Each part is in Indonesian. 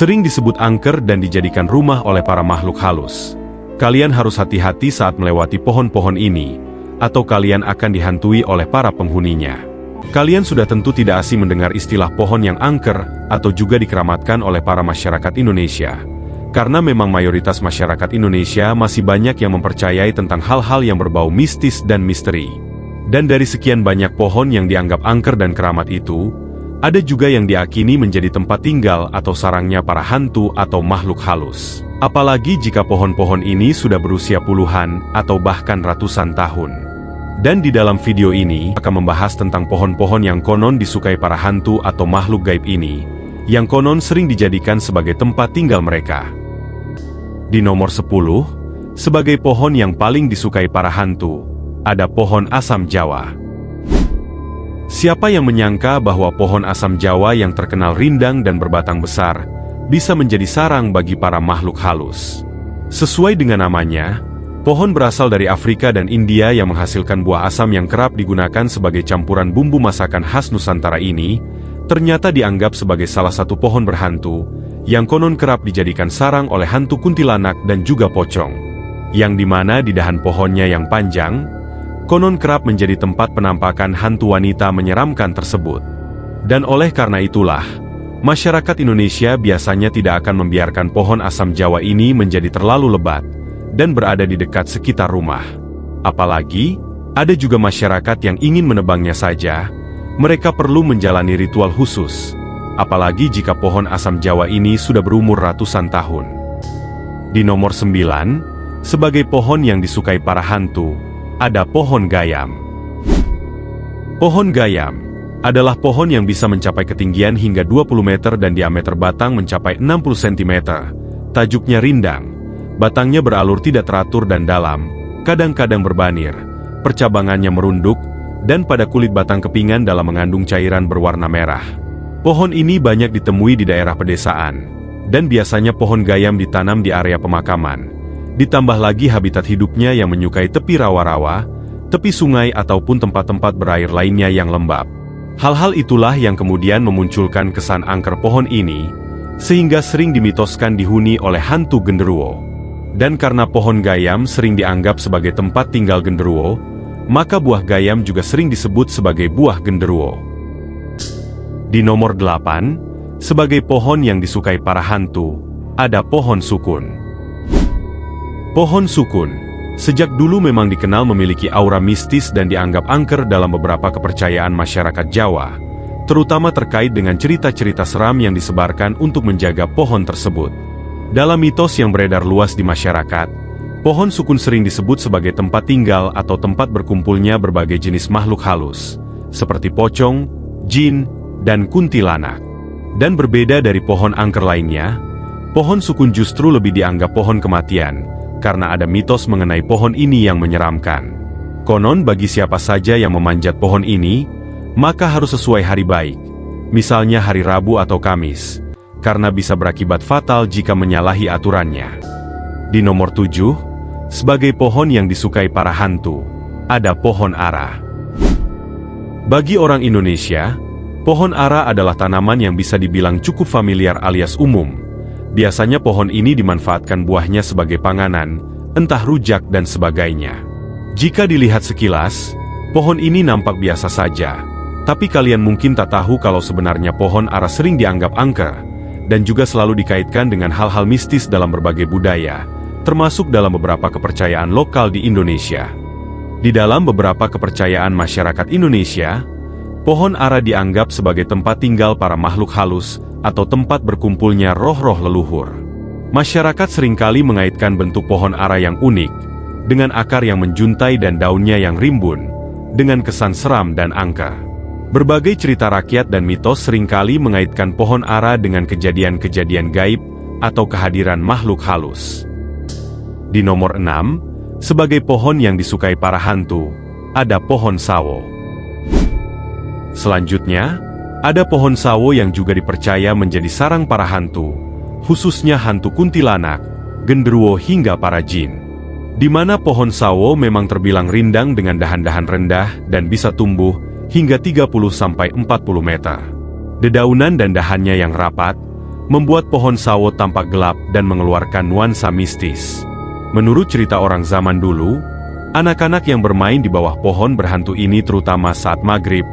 Sering disebut angker dan dijadikan rumah oleh para makhluk halus. Kalian harus hati-hati saat melewati pohon-pohon ini, atau kalian akan dihantui oleh para penghuninya. Kalian sudah tentu tidak asing mendengar istilah pohon yang angker, atau juga dikeramatkan oleh para masyarakat Indonesia. Karena memang mayoritas masyarakat Indonesia masih banyak yang mempercayai tentang hal-hal yang berbau mistis dan misteri. Dan dari sekian banyak pohon yang dianggap angker dan keramat itu, ada juga yang diakini menjadi tempat tinggal atau sarangnya para hantu atau makhluk halus. Apalagi jika pohon-pohon ini sudah berusia puluhan atau bahkan ratusan tahun. Dan di dalam video ini akan membahas tentang pohon-pohon yang konon disukai para hantu atau makhluk gaib ini, yang konon sering dijadikan sebagai tempat tinggal mereka. Di nomor 10, sebagai pohon yang paling disukai para hantu, ada pohon asam Jawa. Siapa yang menyangka bahwa pohon asam Jawa yang terkenal rindang dan berbatang besar, bisa menjadi sarang bagi para makhluk halus. Sesuai dengan namanya, pohon berasal dari Afrika dan India yang menghasilkan buah asam yang kerap digunakan sebagai campuran bumbu masakan khas Nusantara ini, ternyata dianggap sebagai salah satu pohon berhantu, yang konon kerap dijadikan sarang oleh hantu kuntilanak dan juga pocong. Yang dimana di dahan pohonnya yang panjang, konon kerap menjadi tempat penampakan hantu wanita menyeramkan tersebut. Dan oleh karena itulah, masyarakat Indonesia biasanya tidak akan membiarkan pohon asam Jawa ini menjadi terlalu lebat dan berada di dekat sekitar rumah. Apalagi, ada juga masyarakat yang ingin menebangnya saja, mereka perlu menjalani ritual khusus, apalagi jika pohon asam Jawa ini sudah berumur ratusan tahun. Di nomor 9, sebagai pohon yang disukai para hantu, ada pohon gayam. Pohon gayam adalah pohon yang bisa mencapai ketinggian hingga 20 meter dan diameter batang mencapai 60 cm. Tajuknya rindang, batangnya beralur tidak teratur dan dalam, kadang-kadang berbanir, percabangannya merunduk, dan pada kulit batang kepingan dalam mengandung cairan berwarna merah. Pohon ini banyak ditemui di daerah pedesaan, dan biasanya pohon gayam ditanam di area pemakaman. Ditambah lagi habitat hidupnya yang menyukai tepi rawa-rawa, tepi sungai ataupun tempat-tempat berair lainnya yang lembab. Hal-hal itulah yang kemudian memunculkan kesan angker pohon ini, sehingga sering dimitoskan dihuni oleh hantu genderuwo. Dan karena pohon gayam sering dianggap sebagai tempat tinggal genderuwo, maka buah gayam juga sering disebut sebagai buah genderuwo. Di nomor 8, sebagai pohon yang disukai para hantu, ada pohon sukun. Pohon sukun sejak dulu memang dikenal memiliki aura mistis dan dianggap angker dalam beberapa kepercayaan masyarakat Jawa, terutama terkait dengan cerita-cerita seram yang disebarkan untuk menjaga pohon tersebut. Dalam mitos yang beredar luas di masyarakat, pohon sukun sering disebut sebagai tempat tinggal atau tempat berkumpulnya berbagai jenis makhluk halus, seperti pocong, jin, dan kuntilanak. Dan berbeda dari pohon angker lainnya, pohon sukun justru lebih dianggap pohon kematian, karena ada mitos mengenai pohon ini yang menyeramkan. Konon bagi siapa saja yang memanjat pohon ini, maka harus sesuai hari baik, misalnya hari Rabu atau Kamis, karena bisa berakibat fatal jika menyalahi aturannya. Di nomor 7, sebagai pohon yang disukai para hantu, ada pohon ara. Bagi orang Indonesia, pohon ara adalah tanaman yang bisa dibilang cukup familiar alias umum. Biasanya pohon ini dimanfaatkan buahnya sebagai panganan, entah rujak dan sebagainya. Jika dilihat sekilas, pohon ini nampak biasa saja, tapi kalian mungkin tak tahu kalau sebenarnya pohon ara sering dianggap angker, dan juga selalu dikaitkan dengan hal-hal mistis dalam berbagai budaya, termasuk dalam beberapa kepercayaan lokal di Indonesia. Di dalam beberapa kepercayaan masyarakat Indonesia, pohon ara dianggap sebagai tempat tinggal para makhluk halus, atau tempat berkumpulnya roh-roh leluhur. Masyarakat seringkali mengaitkan bentuk pohon ara yang unik, dengan akar yang menjuntai dan daunnya yang rimbun, dengan kesan seram dan angker. Berbagai cerita rakyat dan mitos seringkali mengaitkan pohon ara dengan kejadian-kejadian gaib, atau kehadiran makhluk halus. Di nomor 6, sebagai pohon yang disukai para hantu, ada pohon sawo. Selanjutnya, ada pohon sawo yang juga dipercaya menjadi sarang para hantu, khususnya hantu kuntilanak, genderuwo hingga para jin. Di mana pohon sawo memang terbilang rindang dengan dahan-dahan rendah dan bisa tumbuh hingga 30-40 meter. Dedaunan dan dahannya yang rapat, membuat pohon sawo tampak gelap dan mengeluarkan nuansa mistis. Menurut cerita orang zaman dulu, anak-anak yang bermain di bawah pohon berhantu ini terutama saat maghrib,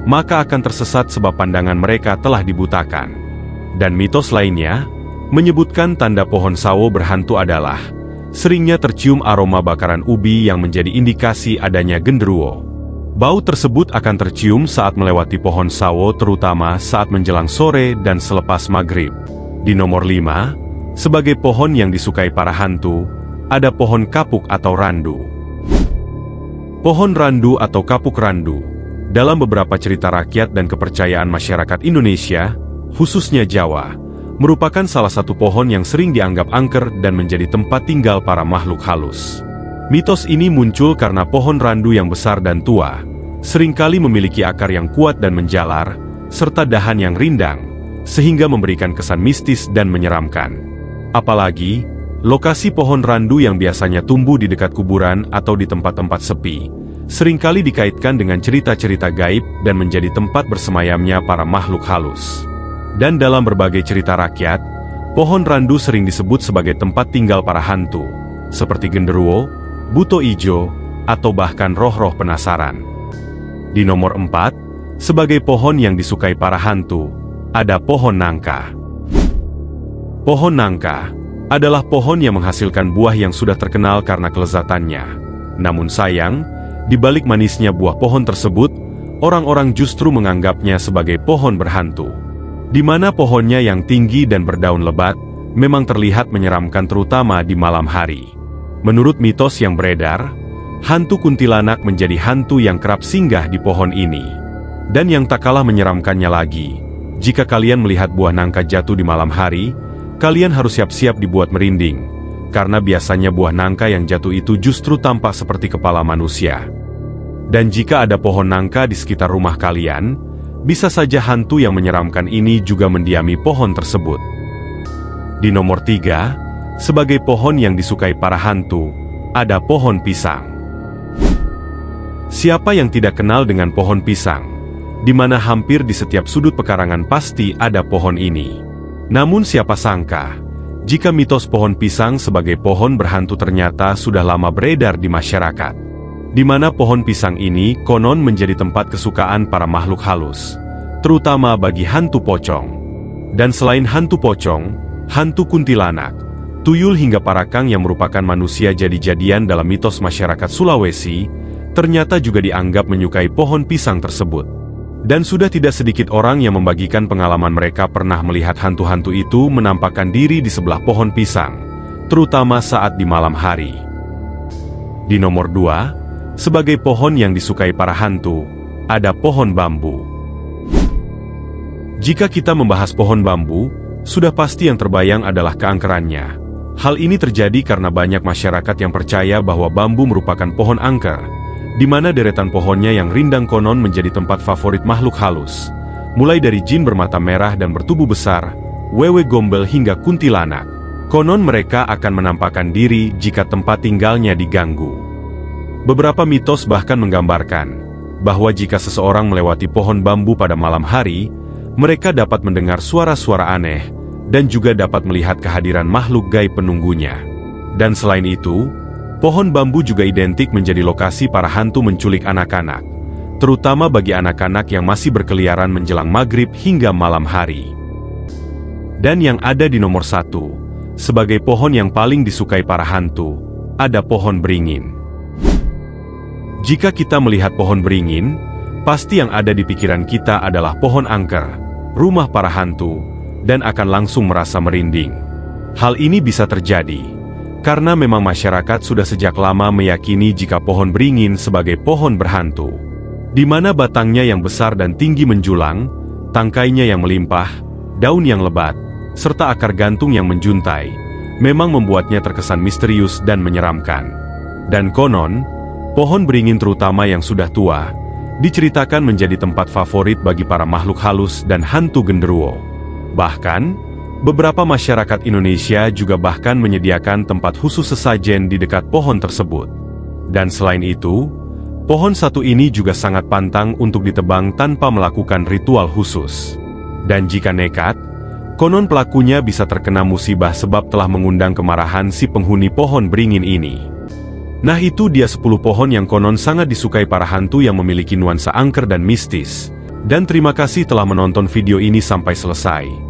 maka akan tersesat sebab pandangan mereka telah dibutakan. Dan mitos lainnya, menyebutkan tanda pohon sawo berhantu adalah seringnya tercium aroma bakaran ubi yang menjadi indikasi adanya genderuwo. Bau tersebut akan tercium saat melewati pohon sawo terutama saat menjelang sore dan selepas maghrib. Di nomor 5, sebagai pohon yang disukai para hantu, ada pohon kapuk atau randu. Pohon randu atau kapuk randu, dalam beberapa cerita rakyat dan kepercayaan masyarakat Indonesia, khususnya Jawa, merupakan salah satu pohon yang sering dianggap angker dan menjadi tempat tinggal para makhluk halus. Mitos ini muncul karena pohon randu yang besar dan tua, seringkali memiliki akar yang kuat dan menjalar, serta dahan yang rindang, sehingga memberikan kesan mistis dan menyeramkan. Apalagi, lokasi pohon randu yang biasanya tumbuh di dekat kuburan atau di tempat-tempat sepi, seringkali dikaitkan dengan cerita-cerita gaib dan menjadi tempat bersemayamnya para makhluk halus. Dan dalam berbagai cerita rakyat, pohon randu sering disebut sebagai tempat tinggal para hantu, seperti genderuwo, buto ijo, atau bahkan roh-roh penasaran. Di nomor 4, sebagai pohon yang disukai para hantu, ada pohon nangka. Pohon nangka adalah pohon yang menghasilkan buah yang sudah terkenal karena kelezatannya. Namun sayang, di balik manisnya buah pohon tersebut, orang-orang justru menganggapnya sebagai pohon berhantu. Di mana pohonnya yang tinggi dan berdaun lebat, memang terlihat menyeramkan terutama di malam hari. Menurut mitos yang beredar, hantu kuntilanak menjadi hantu yang kerap singgah di pohon ini. Dan yang tak kalah menyeramkannya lagi, jika kalian melihat buah nangka jatuh di malam hari, kalian harus siap-siap dibuat merinding, karena biasanya buah nangka yang jatuh itu justru tampak seperti kepala manusia. Dan jika ada pohon nangka di sekitar rumah kalian, bisa saja hantu yang menyeramkan ini juga mendiami pohon tersebut. Di nomor 3, sebagai pohon yang disukai para hantu, ada pohon pisang. Siapa yang tidak kenal dengan pohon pisang, di mana hampir di setiap sudut pekarangan pasti ada pohon ini. Namun siapa sangka, jika mitos pohon pisang sebagai pohon berhantu ternyata sudah lama beredar di masyarakat. Di mana pohon pisang ini konon menjadi tempat kesukaan para makhluk halus, terutama bagi hantu pocong. Dan selain hantu pocong, hantu kuntilanak, tuyul hingga parakang yang merupakan manusia jadi-jadian dalam mitos masyarakat Sulawesi, ternyata juga dianggap menyukai pohon pisang tersebut. Dan sudah tidak sedikit orang yang membagikan pengalaman mereka pernah melihat hantu-hantu itu menampakkan diri di sebelah pohon pisang, terutama saat di malam hari. Di nomor 2, sebagai pohon yang disukai para hantu, ada pohon bambu. Jika kita membahas pohon bambu, sudah pasti yang terbayang adalah keangkerannya. Hal ini terjadi karena banyak masyarakat yang percaya bahwa bambu merupakan pohon angker, di mana deretan pohonnya yang rindang konon menjadi tempat favorit makhluk halus, mulai dari jin bermata merah dan bertubuh besar, wewe gombel hingga kuntilanak. Konon mereka akan menampakkan diri jika tempat tinggalnya diganggu. Beberapa mitos bahkan menggambarkan bahwa jika seseorang melewati pohon bambu pada malam hari, mereka dapat mendengar suara-suara aneh, dan juga dapat melihat kehadiran makhluk gaib penunggunya. Dan selain itu, pohon bambu juga identik menjadi lokasi para hantu menculik anak-anak, terutama bagi anak-anak yang masih berkeliaran menjelang maghrib hingga malam hari. Dan yang ada di nomor 1, sebagai pohon yang paling disukai para hantu, ada pohon beringin. Jika kita melihat pohon beringin, pasti yang ada di pikiran kita adalah pohon angker, rumah para hantu, dan akan langsung merasa merinding. Hal ini bisa terjadi karena memang masyarakat sudah sejak lama meyakini jika pohon beringin sebagai pohon berhantu, di mana batangnya yang besar dan tinggi menjulang, tangkainya yang melimpah, daun yang lebat, serta akar gantung yang menjuntai, memang membuatnya terkesan misterius dan menyeramkan. Dan konon, pohon beringin terutama yang sudah tua, diceritakan menjadi tempat favorit bagi para makhluk halus dan hantu genderuwo. Bahkan, beberapa masyarakat Indonesia juga bahkan menyediakan tempat khusus sesajen di dekat pohon tersebut. Dan selain itu, pohon satu ini juga sangat pantang untuk ditebang tanpa melakukan ritual khusus. Dan jika nekat, Konon pelakunya bisa terkena musibah sebab telah mengundang kemarahan si penghuni pohon beringin ini. Nah itu dia 10 pohon yang konon sangat disukai para hantu yang memiliki nuansa angker dan mistis. Dan terima kasih telah menonton video ini sampai selesai.